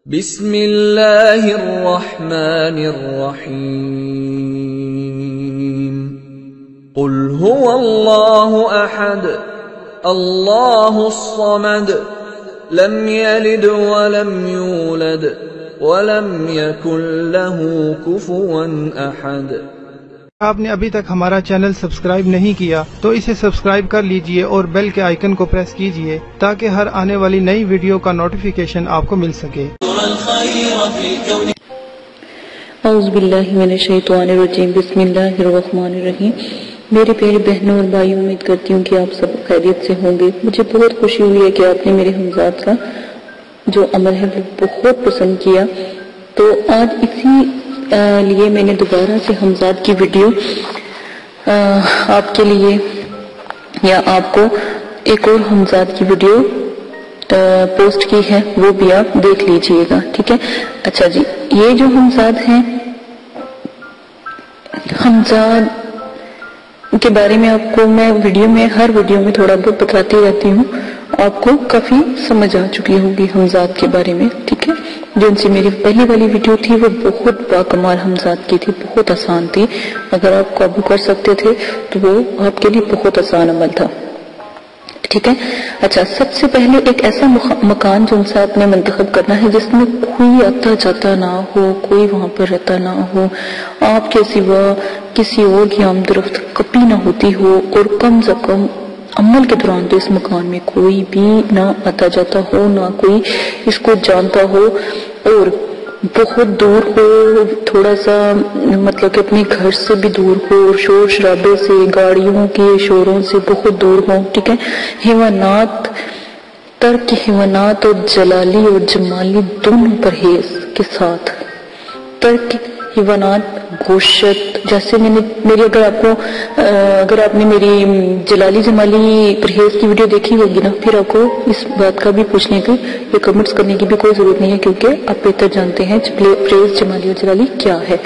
بسم اللہ الرحمن الرحیم قل هو اللہ احد اللہ الصمد لم یلد ولم یولد ولم یکن له کفوا احد۔ آپ نے ابھی تک ہمارا چینل سبسکرائب نہیں کیا تو اسے سبسکرائب کر لیجئے اور بیل کے آئیکن کو پریس کیجئے تاکہ ہر آنے والی نئی ویڈیو کا نوٹیفیکیشن آپ کو مل سکے۔ اعوذ باللہ من الشیطان الرجیم، بسم اللہ الرحمن الرحیم۔ میرے پیارے بہنوں اور بھائیوں، امید کرتی ہوں کہ آپ سب خیریت سے ہوں گے۔ مجھے بہت خوشی ہوئی ہے کہ آپ نے میرے ہمزاد کا جو عمل ہے وہ بہت پسند کیا، تو آج اسی لیے میں نے دوبارہ سے ہمزاد کی ویڈیو آپ کے لیے یا آپ کو ایک اور ہمزاد کی ویڈیو پوسٹ کی ہے، وہ بھی آپ دیکھ لیجئے گا، ٹھیک ہے۔ اچھا جی، یہ جو ہمزاد ہیں، ہمزاد کے بارے میں آپ کو میں ہر ویڈیو میں تھوڑا بہت بتاتی رہتی ہوں، آپ کو کافی سمجھ آ چکی ہوگی ہمزاد کے بارے میں، ٹھیک ہے۔ جو ان سے میری پہلی والی ویڈیو تھی وہ بہت باکمال ہمزاد کی تھی، بہت آسان تھی، اگر آپ قابو کر سکتے تھے تو وہ آپ کے لیے بہت آسان عمل تھا، ٹھیک ہے۔ اچھا، سب سے پہلے ایک ایسا مکان جو ان سے آپ نے منتخب کرنا ہے جس میں کوئی آتا جاتا نہ ہو، کوئی وہاں پر رہتا نہ ہو، آپ کے سوا کسی اور کی آمد و رفت کبھی نہ ہوتی ہو، اور کم از کم عمل کے دوران تو اس مکان میں کوئی بھی نہ آتا جاتا ہو، نہ کوئی اس کو جانتا ہو، اور بہت دور ہو، تھوڑا سا مطلب کہ اپنے گھر سے بھی دور ہو، اور شور شرابے سے، گاڑیوں کے شوروں سے بہت دور ہو، ٹھیک ہے۔ حیوانات، ترک حیوانات اور جلالی اور جمالی دونوں پرہیز کے ساتھ، ترک حیوانات، گوشت، جیسے اگر آپ نے میری جلالی جمالی پرہیز کی ویڈیو دیکھی ہوگی نا، پھر آپ کو اس بات کا بھی پوچھنے کی یا کمنٹس کرنے کی بھی کوئی ضرورت نہیں ہے، کیونکہ آپ بہتر جانتے ہیں پرہیز جمالی اور جلالی کیا ہے۔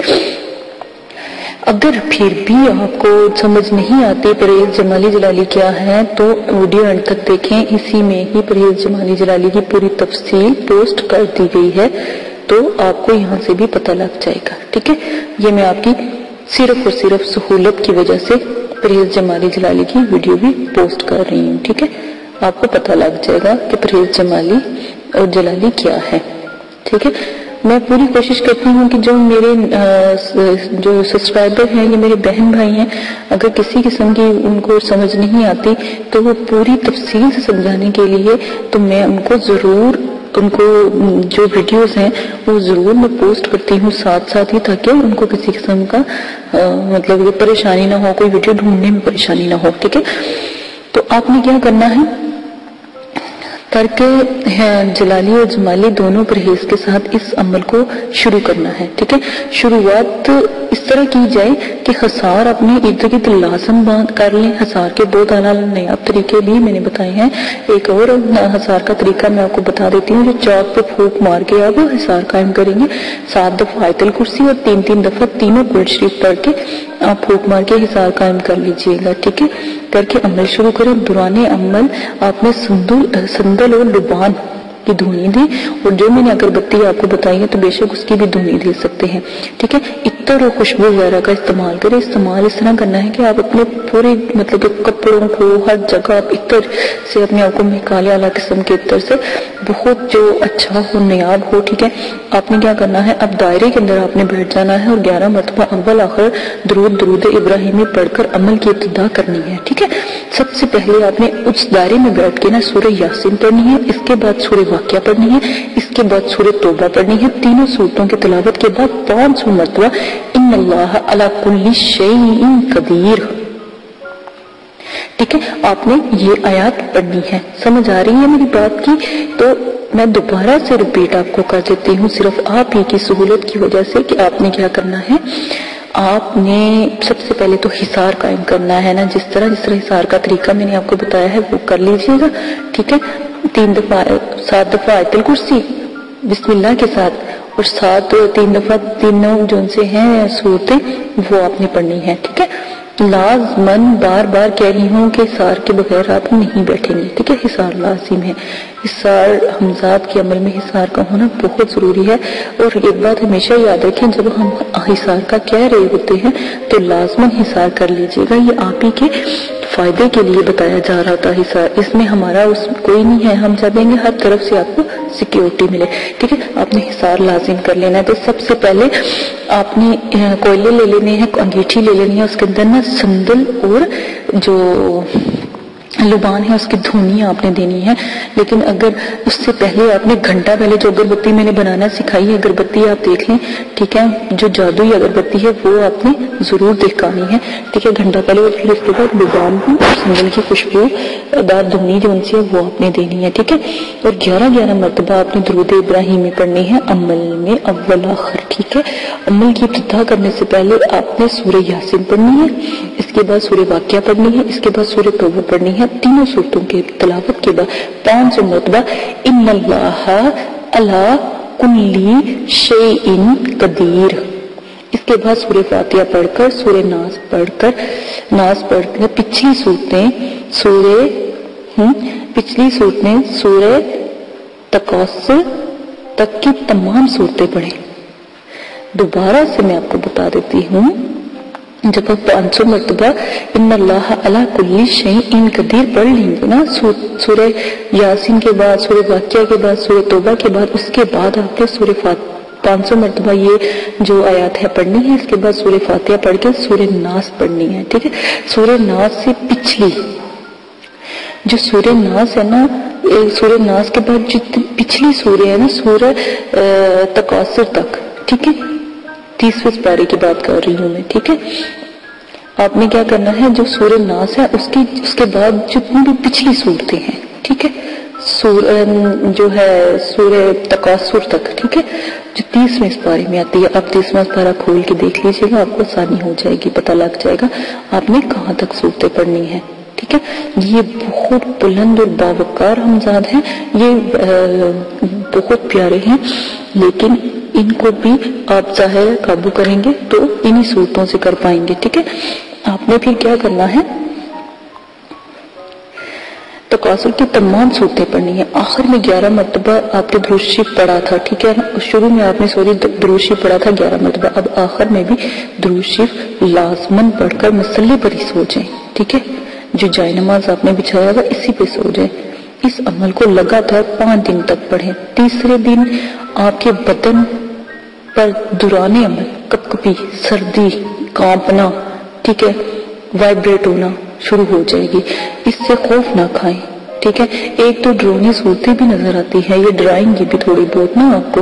اگر پھر بھی آپ کو سمجھ نہیں آتی پرہیز جمالی جلالی کیا ہے تو ویڈیو انڈ تک دیکھیں، اسی میں ہی پرہیز جمالی جلالی کی پوری تفصیل پوسٹ کر دی گئی ہے، تو آپ کو یہاں سے بھی پتہ لگ جائے گا، ٹھیک ہے۔ یہ میں آپ کی صرف اور صرف سہولت کی وجہ سے پرہیز جمالی جلالی کی ویڈیو بھی پوسٹ کر رہی ہوں، ٹھیک ہے۔ آپ کو پتہ لگ جائے گا کہ پرہیز جمالی اور جلالی کیا ہے، ٹھیک ہے۔ میں پوری کوشش کرتی ہوں کہ جو میرے جو سبسکرائبر ہیں یا میرے بہن بھائی ہیں، اگر کسی قسم کی ان کو سمجھ نہیں آتی تو وہ پوری تفصیل سے سمجھانے کے لیے تو میں ان کو جو ویڈیوز ہیں وہ ضرور میں پوسٹ کرتی ہوں ساتھ ساتھ ہی، تاکہ ان کو کسی قسم کا مطلب پریشانی نہ ہو، کوئی ویڈیو ڈھونڈنے میں پریشانی نہ ہو، ٹھیک ہے۔ تو آپ نے کیا کرنا ہے، ترک جلالی اور جمالی دونوں پرہیز کے ساتھ اس عمل کو شروع کرنا ہے، ٹھیک ہے۔ شروعات اس طرح کی جائے کہ حصار اپنے ارد گرد لازم باندھ کر لیں۔ حصار کے بہت اعلیٰ نایاب طریقے بھی میں نے بتائے ہیں، ایک اور حصار کا طریقہ میں آپ کو بتا دیتی ہوں، جو چاک پہ پھونک مار کے آپ حصار قائم کریں گے، 7 دفعہ آیت الکرسی اور 3 دفعہ تینوں قرآن شریف پڑھ کے آپ پھونک مار کے حصار قائم کر لیجئے گا، ٹھیک ہے۔ کر کے عمل شروع کریں۔ دوران عمل آپ نے سندل اور لبان کی دھونی دی، اور جو میں نے اگربتی آپ کو بتائی ہے تو بے شک اس کی بھی دھونی دے سکتے ہیں، ٹھیک ہے۔ عطر اور خوشبو وغیرہ کا استعمال کریں۔ استعمال اس طرح کرنا ہے کہ آپ اپنے پورے مطلب کہ کپڑوں کو ہر جگہ آپ عطر سے اپنے آپ کو مہکالے، اعلیٰ قسم کے عطر سے بہت جو اچھا ہو، نیاب ہو، ٹھیک ہے۔ آپ نے کیا کرنا ہے، اب دائرے کے اندر آپ نے بیٹھ جانا ہے اور 11 مرتبہ اول آخر درود ابراہیمی پڑھ کر عمل کی ابتدا کرنی ہے، ٹھیک ہے۔ سب سے پہلے آپ نے اس دائرے میں بیٹھ کے نا سورہ یاسین پڑھنی ہے، اس کے بعد سورہ واقعہ پڑھنی ہے، اس کے بعد سورہ توبہ پڑھنی ہے۔ تینوں سورتوں کی تلاوت کے بعد 500 مرتبہ ان اللہ علی کل شیء قدیر، ٹھیک ہے۔ آپ نے یہ آیات پڑھنی ہے۔ سمجھ آ رہی ہے میری بات کی؟ تو میں دوبارہ سے ریپیٹ آپ کو کر دیتی ہوں، صرف آپ ہی کی سہولت کی وجہ سے، کہ آپ نے کیا کرنا ہے۔ آپ نے سب سے پہلے تو حصار قائم کرنا ہے نا، جس طرح حصار کا طریقہ میں نے آپ کو بتایا ہے وہ کر لیجئے گا، ٹھیک ہے۔ 7 دفعہ آیت الکرسی بسم اللہ کے ساتھ، اور 3 دفعہ تینوں جو ان سے ہیں صورتیں وہ آپ نے پڑھنی ہے، ٹھیک ہے۔ لازمن بار بار کہہ رہی ہوں کہ حصار کے بغیر آپ نہیں بیٹھیں گے، ٹھیک ہے، حصار لازم ہے، حصار حمزات کے عمل میں حصار کا ہونا بہت ضروری ہے۔ اور ایک بات ہمیشہ یاد رکھیں، جب ہم حصار کا کہہ رہے ہوتے ہیں تو لازمن حصار کر لیجئے گا، یہ آپ ہی کے فائدے کے لیے بتایا جا رہا تھا حصار، اس میں ہمارا کوئی نہیں ہے، ہم چاہیں گے ہر طرف سے آپ کو سیکیورٹی ملے، ٹھیک ہے۔ آپ نے حصار لازم کر لینا ہے، تو سب سے پہلے آپ نے کوئلے لے لینے ہیں، انگیٹھی لے لینی ہے، اس کے اندر نا سندل اور جو لبان ہے اس کی دھونی آپ نے دینی ہے، لیکن اگر اس سے پہلے آپ نے گھنٹہ پہلے جو اگربتی میں نے بنانا سکھائی ہے، اگربتی آپ دیکھ لیں، ٹھیک ہے، جو جادوئی اگربتی ہے وہ آپ نے ضرور دکھانی ہے، ٹھیک ہے، گھنٹہ پہلے، اور پھر اس کے بعد لبان کی سندل کی خوشبو دار دھونی جو ان سے وہ آپ نے دینی ہے، ٹھیک ہے، اور 11 مرتبہ آپ نے درود ابراہیمی پڑھنی ہے عمل میں اول آخر، ٹھیک ہے۔ عمل کی ابتدا کرنے سے پہلے آپ نے سورہ یاسین پڑھنی ہے، اس کے بعد سورہ واقعہ پڑھنی ہے، اس کے بعد سورہ توبہ پڑھنی ہے، تینوں صورتوں کی تلاوت کے بعد 500 مرتبہ ان اللہ علی کل شیء قدیر، اس کے بعد سورہ فاتحہ پڑھ کر سورہ ناس پڑھ کر پچھلی صورتیں سورہ تکاثر تک کی تمام صورتیں پڑھیں۔ دوبارہ سے میں آپ کو بتا دیتی ہوں، جب آپ 500 مرتبہ ان اللہ علی کل شیء قدیر پڑھ لیں گے نا، سورہ یاسین کے بعد، سورہ واقعہ کے بعد، سورہ توبہ کے بعد، اس کے بعد آپ نے سورہ 500 مرتبہ یہ جو آیات ہے پڑھنی ہے، اس کے بعد سورہ فاتحہ پڑھ کے سورہ ناس پڑھنی ہے، ٹھیک ہے۔ سورہ ناس سے پچھلی جو سورہ ناس ہے نا، سورہ ناس کے بعد جو پچھلی سورہ ہے نا، سورہ تکاثر تک، ٹھیک ہے، 30ویں سپارے کی بات کر رہی ہوں میں، ٹھیک ہے۔ آپ نے کیا کرنا ہے، جو سورہ ناس ہے اس کے بعد جتنی بھی پچھلی صورتیں ہیں، ٹھیک ہے، جو ہے سورہ تکاثر تک، ٹھیک ہے، جو 30ویں سپارے میں آتی ہے، اب 30واں سپارہ کھول کے دیکھ لیجئے گا، آپ کو آسانی ہو جائے گی، پتہ لگ جائے گا آپ نے کہاں تک صورتیں پڑھنی ہے، ٹھیک ہے۔ یہ بہت بلند اور باوقار حمزات ہیں، یہ بہت پیارے ہیں، لیکن ان کو بھی آپ ظاہر قابو کریں گے تو انہی صورتوں سے کر پائیں گے، ٹھیک ہے۔ آپ نے پھر کیا کرنا ہے، تکاثر کی تمام صورتیں پڑھنی ہے، آخر میں 11 مرتبہ آپ نے درود شریف پڑھا تھا، ٹھیک ہے، شروع میں آپ نے درود شریف پڑھا تھا 11 مرتبہ، اب آخر میں بھی درود شریف لازمن پڑھ کر مصلی پر ہی سو جائیں، ٹھیک ہے، جو جائے نماز آپ نے بچھایا ہوا اسی پہ سو جائیں۔ اس عمل کو لگاتار 5 دن تک پڑھیں، تیسرے دن آپ کے بدن پر دوران عمل کپکپی، سردی، کانپنا، ٹھیک ہے، وائبریٹ ہونا شروع ہو جائے گی، اس سے خوف نہ کھائیں، ٹھیک ہے۔ ایک تو ڈرونی صورتیں بھی نظر آتی ہیں، یہ ڈرائیں گی بھی تھوڑی بہت نا آپ کو،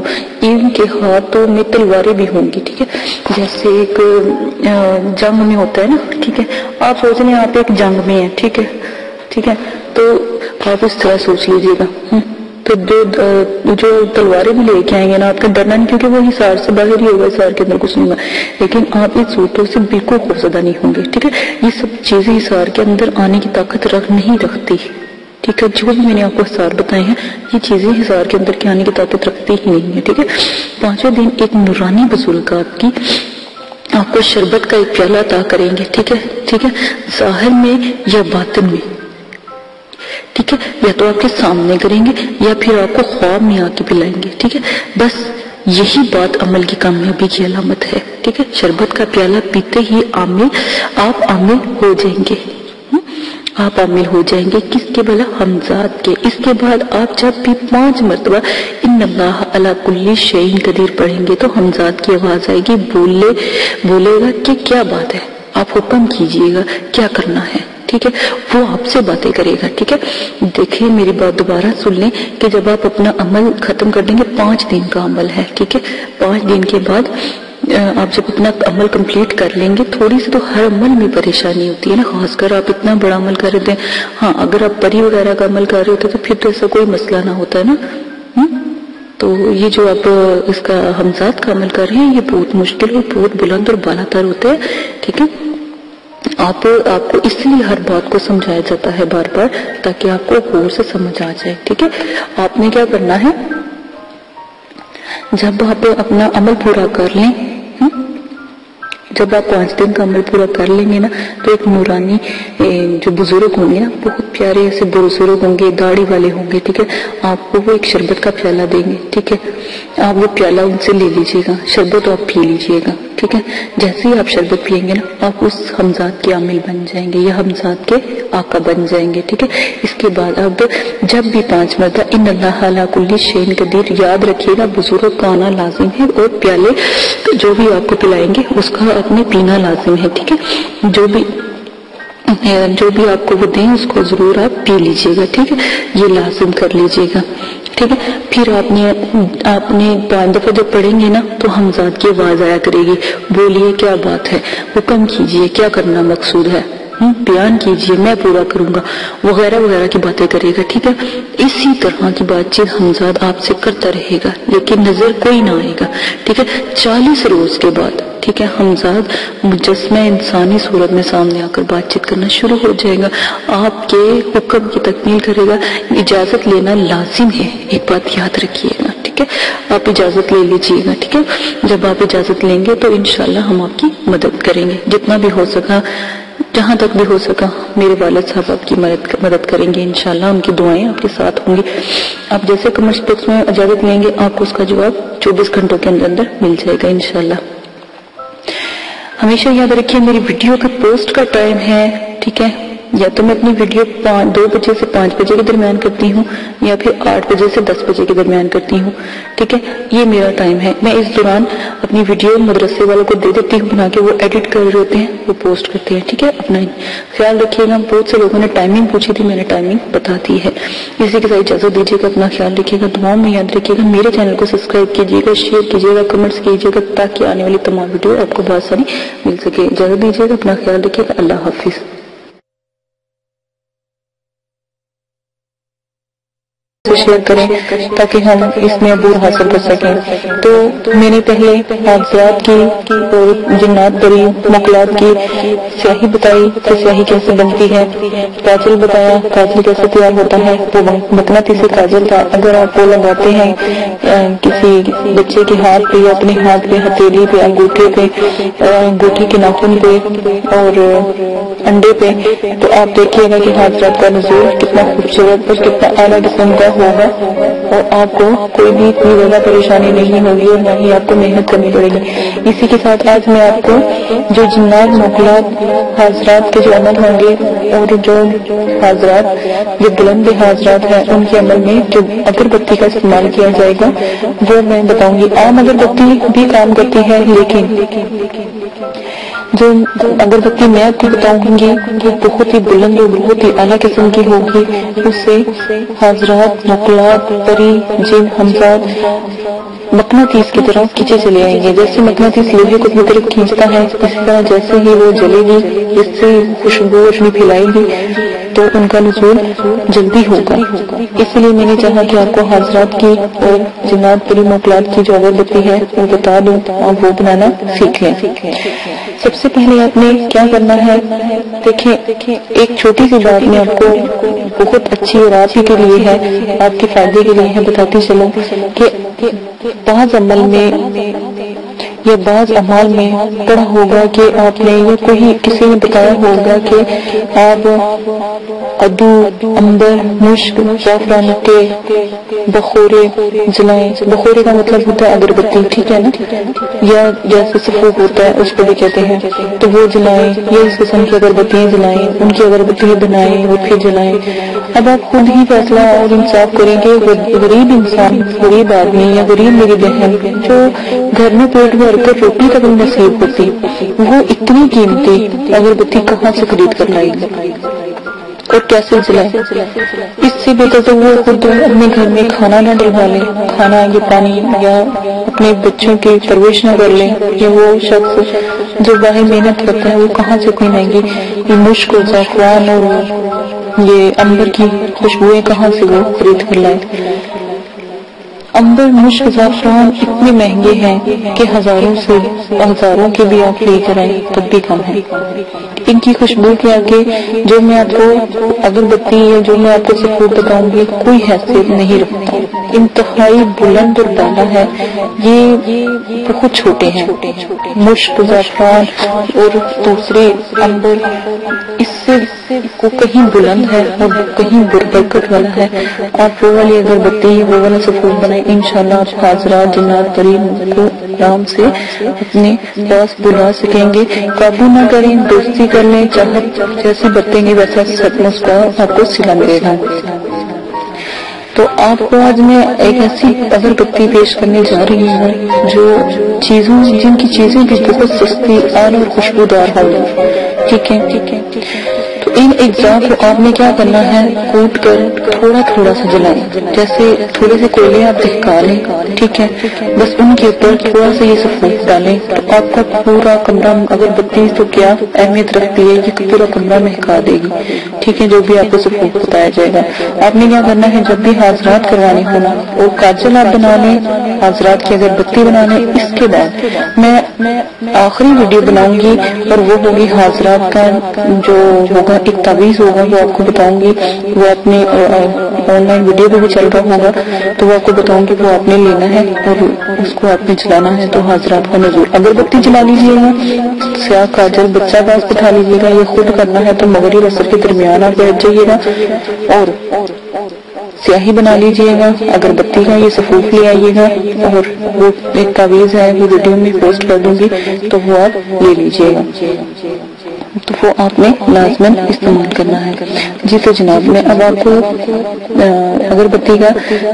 ان کے ہاتھوں میں تلواریں بھی ہوں گی، ٹھیک ہے، جیسے ایک جنگ میں ہوتا ہے نا، ٹھیک ہے، آپ سوچ لیں آپ ایک جنگ میں ہیں، ٹھیک ہے، تو آپ اس طرح سوچ لیجئے گا، تو جو تلواریں بھی لے کے آئیں گے نا، آپ کا ڈرنا نہیں، کیونکہ وہ حصار سے باہر ہی ہوگا، حصار کے اندر کچھ نہیں ہوگا، لیکن آپ اس صورتوں سے بالکل خوفزدہ نہیں ہوں گے، ٹھیک ہے۔ یہ سب چیزیں حصار کے اندر آنے کی طاقت نہیں رکھتی، ٹھیک ہے، جو بھی میں نے آپ کو حصار بتائے ہیں یہ چیزیں حصار کے اندر کے آنے کی طاقت رکھتی ہی نہیں ہے، ٹھیک ہے۔ 5ویں دن ایک نورانی بزرگ آپ کو شربت کا ایک پیالہ عطا کریں گے، ٹھیک ہے، ظاہر میں یا باطن میں، ٹھیک ہے، یا تو آپ کے سامنے کریں گے یا پھر آپ کو خواب میں آ کے پلائیں گے، ٹھیک ہے، بس یہی بات عمل کی کامیابی کی علامت ہے، ٹھیک ہے۔ شربت کا پیالہ پیتے ہی آپ عامل ہو جائیں گے، آپ عامل ہو جائیں گے، کس کے بلا، حمزات کے۔ اس کے بعد آپ جب بھی 5 مرتبہ ان اللہ علی کل شیء قدیر پڑھیں گے تو حمزات کی آواز آئے گی، بولے گا کہ کیا بات ہے، آپ حکم کیجئے گا کیا کرنا ہے، ٹھیک ہے، وہ آپ سے باتیں کرے گا، ٹھیک ہے۔ دیکھیں میری بات دوبارہ سن لیں کہ جب آپ اپنا عمل ختم کر دیں گے، 5 دن کا عمل ہے، ٹھیک ہے، 5 دن کے بعد آپ جب اپنا عمل کمپلیٹ کر لیں گے، تھوڑی سی تو ہر عمل میں پریشانی ہوتی ہے نا، خاص کر آپ اتنا بڑا عمل کر رہے ہیں، ہاں اگر آپ پری وغیرہ کا عمل کر رہے ہوتے تو پھر تو ایسا کوئی مسئلہ نہ ہوتا ہے نا، تو یہ جو آپ اس کا حمزات کا عمل کر رہے ہیں یہ بہت مشکل اور بہت بلند اور بالا تر ہوتا ہے، ٹھیک ہے۔ آپ کو اس لیے ہر بات کو سمجھایا جاتا ہے بار بار تاکہ آپ کو غور سے سمجھ آ جائے، ٹھیک ہے۔ آپ نے کیا کرنا ہے، جب آپ اپنا عمل پورا کر لیں، जब आप 5 दिन का अमल पूरा कर लेंगे ना, तो एक नूरानी जो बुजुर्ग होंगे ना, बहुत प्यारे ऐसे बुजुर्ग होंगे, दाढ़ी वाले होंगे, ठीक है, आपको वो एक शरबत का प्याला देंगे, ठीक है, आप वो प्याला उनसे ले लीजिएगा, शरबत आप पी लीजिएगा, ठीक है। जैसे ही आप शरबत पियेंगे ना, आप उस हमजाद के आमिल बन जाएंगे या हमजाद के आका बन जाएंगे, ठीक है। इसके बाद अब जब भी 5 मरतबा इन अल्लाह अला कुल्ली शैइन कदीर याद रखिएगा, बुजुर्ग का आना लाजिम है, और प्याले जो भी आपको पिलाएंगे उसका आपने पीना लाजिम है, ठीक है। जो भी आपको वो दें उसको जरूर आप पी लीजिएगा, ठीक है, ये लाजिम कर लीजिएगा, ठीक है। फिर आपने 5 दफा जब पढ़ेंगे ना, तो हमजाद की आवाज आया करेगी, बोलिए क्या बात है, हुक्म कीजिए, क्या करना मकसूद है, बयान कीजिए, मैं पूरा करूंगा, वगैरह वगैरह की बातें करेगा, ठीक है। इसी तरह की बातचीत हमजाद आपसे करता रहेगा, लेकिन नजर कोई ना आएगा, ठीक है। 40 रोज के बाद, ठीक है, हमजाद मुजस्मे इंसानी सूरत में सामने आकर बातचीत करना शुरू हो जाएगा, आपके हुक्म की तकमील करेगा। इजाजत लेना लाजिम है, एक बात याद रखिएगा, ठीक है, आप इजाजत ले लीजिएगा, ठीक है। जब आप इजाजत लेंगे तो इंशाल्लाह हम आपकी मदद करेंगे, जितना भी हो सका, जहां तक भी हो सका मेरे वालिद साहब आपकी मदद करेंगे इंशाल्लाह, उनकी दुआएं आपके साथ होंगी। आप जैसे कमेंट्स बॉक्स में इजाजत लेंगे, आपको उसका जवाब 24 घंटों के अंदर मिल जाएगा इंशाल्लाह। हमेशा याद रखिए, मेरी वीडियो का पोस्ट का टाइम है, ठीक है, या तो मैं अपनी वीडियो 2 बजे से 5 बजे के दरमियान करती हूँ, या फिर 8 बजे से 10 बजे के दरमियान करती हूँ, ठीक है, ये मेरा टाइम है। मैं इस दौरान अपनी वीडियो मदरसे वालों को दे देती हूँ बना के, वो एडिट कर रहे होते हैं, वो पोस्ट करते हैं, ठीक है। अपना ख्याल रखिएगा। बहुत से लोगों ने टाइमिंग पूछी थी, मैंने टाइमिंग बता दी है। इसी के साथ इजाजत दीजिएगा, अपना ख्याल रखिएगा, दुआओं में याद रखिएगा। मेरे चैनल को सब्सक्राइब कीजिएगा, शेयर कीजिएगा, कमेंट्स कीजिएगा, ताकि आने वाली तमाम वीडियो आपको बहुत सारी मिल सके। इजाजत दीजिएगा, अपना ख्याल रखिएगा, अल्लाह हाफिज। शेयर करें ताकि हम इसमें अबूर हासिल कर सकें। तो मैंने पहले हादसात की और जिन्नात बरी मुकलात की स्याही बताई कि स्याही कैसे बनती है, काजल बताया काजल कैसे तैयार होता है। वो मकनातीसी काजल था, अगर आप वो लगाते हैं किसी बच्चे के हाथ पे या अपने हाथ पे, हथेली पे, अंगूठे पे, अंगूठे के नाखून पे और अंडे पे, तो आप देखिएगा कि हादसात का नज़ूर कितना खूबसूरत और कितना आला किस्म का होगा, और आपको कोई भी इतनी ज्यादा परेशानी नहीं होगी और ना ही आपको मेहनत करनी पड़ेगी। इसी के साथ आज मैं आपको जो जिन्नात मुकलात हाजरात के जो अमल होंगे और जो हाजरात जो बुलंद हाजरात हैं उनके अमल में जो अगरबत्ती का इस्तेमाल किया जाएगा वो मैं बताऊंगी। आम अगरबत्ती भी काम करती है, लेकिन जो अगरबत्ती मैं आपको बताऊंगी वो बहुत ही बुलंद और बहुत ही आला किस्म की होगी। उससे हाजरात मुकलात परी जिन हमजाद मकनातीस की तरफ खींचे चले आएंगे। जैसे मकनातीस लोहे को अपनी तरफ खींचता है, इस तरह जैसे ही वो जलेगी, इससे खुशबू रोशनी फैलाएगी तो उनका नुज़ूल जल्दी होगा। इसलिए मैंने चाहा कि आपको हाजरात की और जिन्नात परी मुकलात की जो अगरबत्ती है वो बता दूं, आप वो बनाना सीख लें। सबसे पहले आपने क्या करना है, देखिए एक छोटी सी बात मैं आपको बहुत अच्छी और आप ही के लिए है, आपके फायदे के लिए है, बताती चलूं कि बाज़ अमल में या बाज़ अमाल में पढ़ा होगा कि आपने या कोई किसी ने बताया होगा कि आप अदू, अंबर, मुश्क, ज़ाफ़रान के बखोरे जलाएं। बखोरे का मतलब होता है अगरबत्ती, ठीक है ना, या जैसे सफूक होता है उस पर भी कहते हैं, तो वो जलाएं या इस किस्म की अगरबत्तियां जलाएं, उनकी अगरबत्तियां बनाएं और फिर जलाएं। अब आप खुद ही फैसला और इंसाफ करेंगे। गरीब इंसान, गरीब आदमी या गरीब मेरी बहन जो घर में पेट भर कर रोटी तक नसीब होती, वो इतनी कीमती अगरबत्ती कहाँ से खरीद कर लाएगी और कैसे जलाए। इससे बेहतर तो वो खुद अपने घर में खाना न डलवा ले, खाना या पानी या अपने बच्चों की परवरिश न कर ले, या वो शख्स जो बाहर मेहनत करता है वो कहाँ से कोई महंगी मुश्क और ज़ाफ़रान और ये अंबर की खुशबुएं कहाँ से वो खरीद कर लाए। अंबर, मुश्क, ज़ाफ़रान इतने महंगे हैं कि हजारों के भी आप लेकर आए तब भी कम है। इनकी खुशबू के आगे जो मैं आपको अगरबत्ती है, जो मैं आपको सफूर बताऊंगी, कोई हैसियत नहीं रखता। इंतहाई बुलंद और बाला है, ये बहुत छोटे हैं। मुश्क, ज़ाफ़रान और दूसरे अंबर इससे को कहीं बुलंद है और कहीं बरकत वाला है। आप वो वाली अगरबत्ती, वो वाला सफूर बनाए, इंशाल्लाह आप हाजरात जिन्नात परीद को आराम से अपने पास बुला सकेंगे। काबू ना करें, दोस्ती कर लें, चाहत जैसे बरतेंगे वैसा मुस्कुराहट आपको सिला मिलेगा। तो आपको आज मैं एक ऐसी अगरबत्ती पेश करने जा रही हूँ जो जिनकी चीजें भी बहुत सस्ती आला और खुशबूदार होंगी। ठीक है। तो इन अज्जा को आपने क्या करना है, कूट कर थोड़ा थोड़ा सा जलाएं। जैसे थोड़े से कोयले आप दहका लें, ठीक है, बस उनके ऊपर थोड़ा सा ये सफूर डालें तो आपका पूरा कमरा, अगरबत्ती तो क्या अहमियत रखती है, ये पूरा कमरा महका देगी। ठीक है, जो भी आपको सफूर बताया जाएगा। आपने क्या करना है, जब भी हाजरात करवानी होना और काजल आप बना लें, हाजरात की अगरबत्ती बना लें। इसके बाद मैं आखिरी वीडियो बनाऊंगी और वो होगी हाजरात का जो होगा एक तावीज होगा, वो आपको बताऊंगी। वो अपने ऑनलाइन वीडियो पे भी चल रहा होगा, तो वो आपको बताऊंगी। वो आपने लेना है और उसको आपने जलाना है। तो हाजरात का नजूर अगरबत्ती जला लीजिएगा, स्याह काजल बच्चा बाज बिठा लीजिएगा। ये खुद करना है तो मगरिब असर के दरमियान आप बैठ जाइएगा और स्याही बना लीजिएगा, अगरबत्ती का ये सफूर ले आइएगा और वो एक तावीज है, वो वीडियो में पोस्ट कर दूंगी, तो वो आप ले लीजिएगा। तो वो आपने लाजमन इस्तेमाल करना है। जी तो जनाब, मैं अब आपको अगरबत्ती का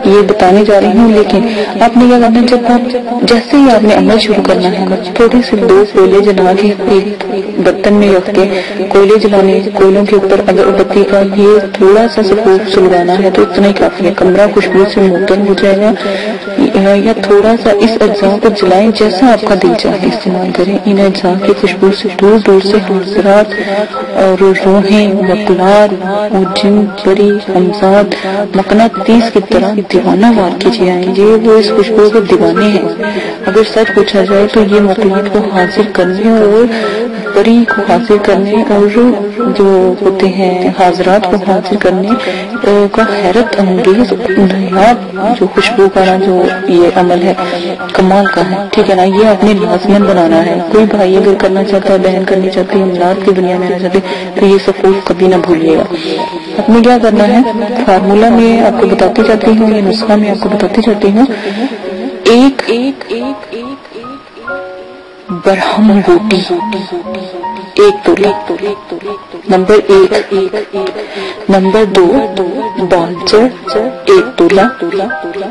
ये बताने जा रही हूँ, लेकिन आपने क्या करना है, जब आप जैसे ही आपने अमल शुरू करना है, थोड़े से 2 कोयले जला के एक बर्तन में रख के कोयले जलाने, कोयलों के ऊपर अगरबत्ती का ये थोड़ा सा सफूर सुलगाना है, तो इतना ही काफी है। कमरा खुशबू से मुअत्तल हो जाएगा। या थोड़ा सा इस अज्जा को जलाएं, जैसा आपका दिल चाहे इस्तेमाल करें। इन अज्जा की खुशबू से दूर दूर से हाजरात और रूहें, मकलात और जिन, परी, हमजाद, मकनातीस की तरह दीवाना वार कीजिए आएंगे। वो इस खुशबू के दीवाने हैं। अगर सच पूछा जाए तो ये मकलात को हासिल करने और परी को हासिल करने और जो होते हैं हाजरात को हासिल करने का हैरत अंगेज नायाब जो खुशबू का जो ये अमल है, कमाल का है। ठीक है ना, ये आपने लाजमन बनाना है। कोई भाई अगर करना चाहता है, बहन करनी चाहती है, औलाद की दुनिया में आना चाहती है, तो ये सफूर कभी ना भूलिएगा। आपने क्या करना है, फार्मूला में आपको बताती जाती हूँ, ये नुस्खा में आपको बताती जाती हूँ। एक बरहम बूटी 1 तोला, नंबर 1। नंबर 2 बालचर 1 तोला,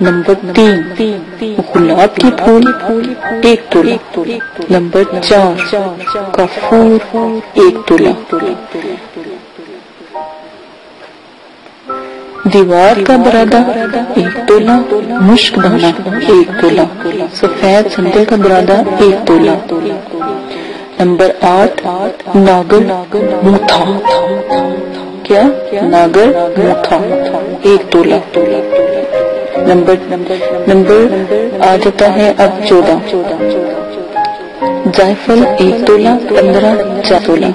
नंबर 3 गुलाब के फूल 1 तोला, नंबर 4 कपूर 1 तोला, दीवार का बरादा 1 तोला, मुश्क दाना 1 तोला, सफेद संदल का बरादा 1 तोला, नंबर 8 नागर मूथा, क्या नागर मूथा 1 तोला, नंबर आ जाता है अब 14 जायफल 1 तोला, 15 4 तोला।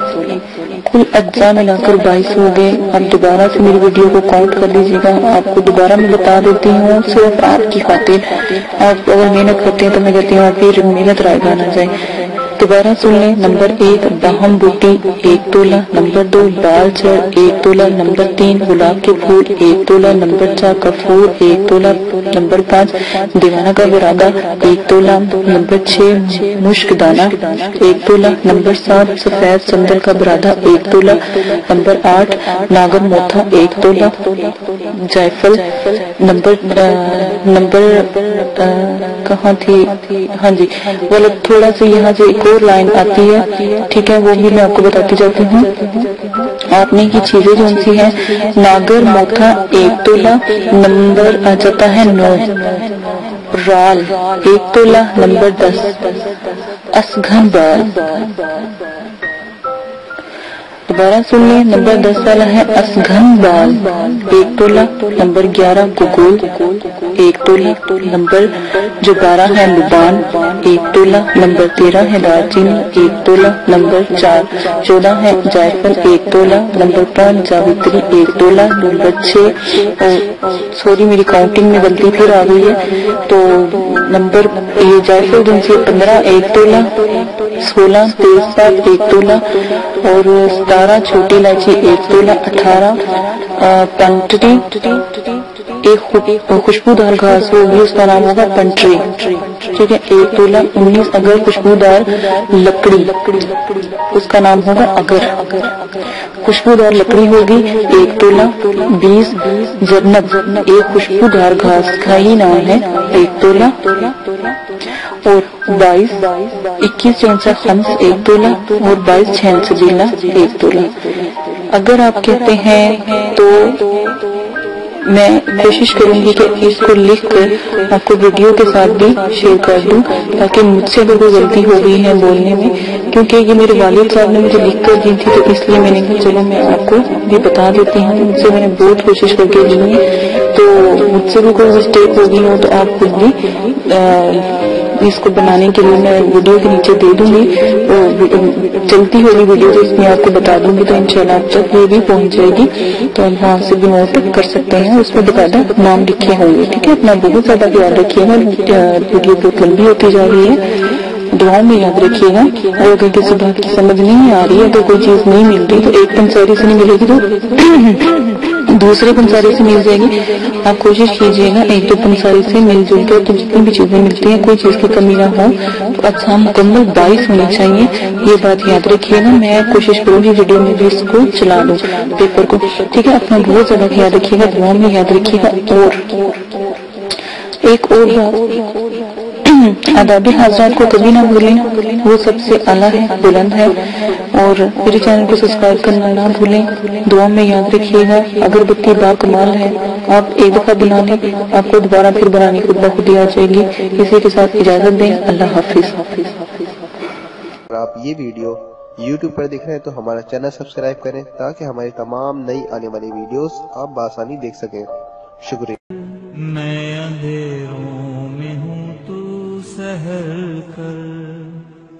कुल अज्जा मिलाकर 22 हो गए। आप दोबारा से मेरी वीडियो को काउंट कर लीजिएगा। आपको दोबारा मैं बता देती हूँ, सिर्फ आपकी खातिर। आप अगर मेहनत करते हैं तो मैं कहती हूँ आप फिर मेहनत रायगा ना जाए। दोबारा सुन लें। नंबर 1 बाहम बूटी 1 तोला, नंबर 2 बालचर 1 तोला, नंबर 3 गुलाब के फूल 1 तोला, नंबर 4 कपूर 1 तोला, नंबर 5 दीवाना का बरादा 1 तोला, नंबर 6 मुश्क दाना 1 तोला, नंबर 7 सफेद संदल का बरादा 1 तोला, नंबर 8 नागर मोथा 1 तोला, जायफल नंबर कहाँ थी, हाँ जी, वो थोड़ा सा यहाँ से एक और लाइन आती है, ठीक है, वो भी मैं आपको बताती जाती हूँ। आपने की चीजें जो सी है, नागर मोथा 1 तोला, नंबर आ जाता है 9, राल 1 तोला, नंबर 10 असघन बाल। दोबारा सुन लें। नंबर 10 वाला है असघन बाल 1 तोला, नंबर 11 गुगुल 1 1 तोला, नंबर जो 12 है लुबान 1 तोला, नंबर 13 है दालचीनी 1 तोला, नंबर 14 है जायफल 1 तोला, नंबर 5 जावित्री 1 तोला, नंबर 6 सॉरी मेरी काउंटिंग में गलती फिर आ गई है, तो नंबर ये जायफल जिनसे 15 1 तोला, 16 तेजपात 1 तोला और 17 छोटी इलायची 1 तोला, 18 पंटरी एक खुशबूदार घास होगी उसका नाम होगा पंटरी, ठीक है 1 तोला, 19 अगर खुशबूदार लकड़ी उसका नाम होगा अगर, खुशबूदार लकड़ी होगी 1 तोला, 20 जरनब एक खुशबूदार घास का ही नाम है 1 तोला और 21 चैंसा खम्स 1 तोला और 22 छेंस जीला 1 तोला। अगर आप कहते हैं तो मैं कोशिश करूंगी कि इसको लिख कर आपको वीडियो के साथ भी शेयर कर दूं, ताकि मुझसे अगर कोई गलती हो गई है बोलने में, क्योंकि ये मेरे वालिद साहब ने मुझे लिख कर दी थी, तो इसलिए मैंने कहा चलो मैं आपको भी बता देती हूँ। मुझसे मैंने बहुत कोशिश करके दी है, तो मुझसे भी कोई मिस्टेक होगी हो तो आप खुद भी इसको बनाने के लिए मैं वीडियो के नीचे दे दूंगी, चलती होगी वीडियो तो इसमें आपको बता दूंगी, तो इंशाल्लाह आप तक ये भी पहुंच जाएगी, तो आप वहाँ से भी नोट कर सकते हैं, उसमें बकायदा नाम लिखे होंगे, ठीक है। अपना बहुत ज्यादा ख्याल रखिएगा, वीडियो बहुत लंबी होती जा रही है, दुआओं में याद रखिएगा। और अगर किसी बात की समझ नहीं आ रही है, अगर कोई चीज नहीं मिल रही तो एक पंसारी से नहीं मिलेगी तो दूसरे पंसारी से मिल जाएगी। आप कोशिश कीजिएगा 1-2 पंसारी से मिलजुल कर, तो जितनी भी चीजें मिलती हैं कोई चीज की कमी ना हो, तो अच्छा मुकम्मल 22 होनी चाहिए, ये बात याद रखिएगा। मैं कोशिश करूंगी वीडियो में भी इसको चला दूं पेपर को, ठीक है। अपना बहुत ज्यादा ख्याल रखिएगा, दुआ में याद रखिएगा। और एक और बात, आदाबी हाज़रात को कभी ना भूलें, वो सबसे आला है, बुलंद है, और मेरे चैनल को सब्सक्राइब करना ना भूलें। दुआ में याद रखिएगा, अगरबत्ती बाकमाल है, आप एक दफा बना लें, आपको दोबारा फिर बनाने की खुद आ जाएगी। इसी के साथ इजाजत दें, अल्लाह हाफिज। अगर आप ये वीडियो YouTube पर देख रहे हैं तो हमारा चैनल सब्सक्राइब करें, ताकि हमारी तमाम नई आने वाली वीडियोस आप बआसानी देख सकें। शुक्रिया। मैं अंधेरों में हूँ तू सहर कर,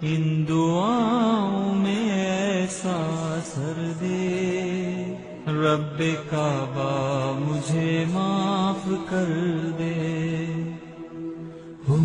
इन दुआओं में ऐसा असर दे, रब्बे काबा मुझे माफ कर दे। हो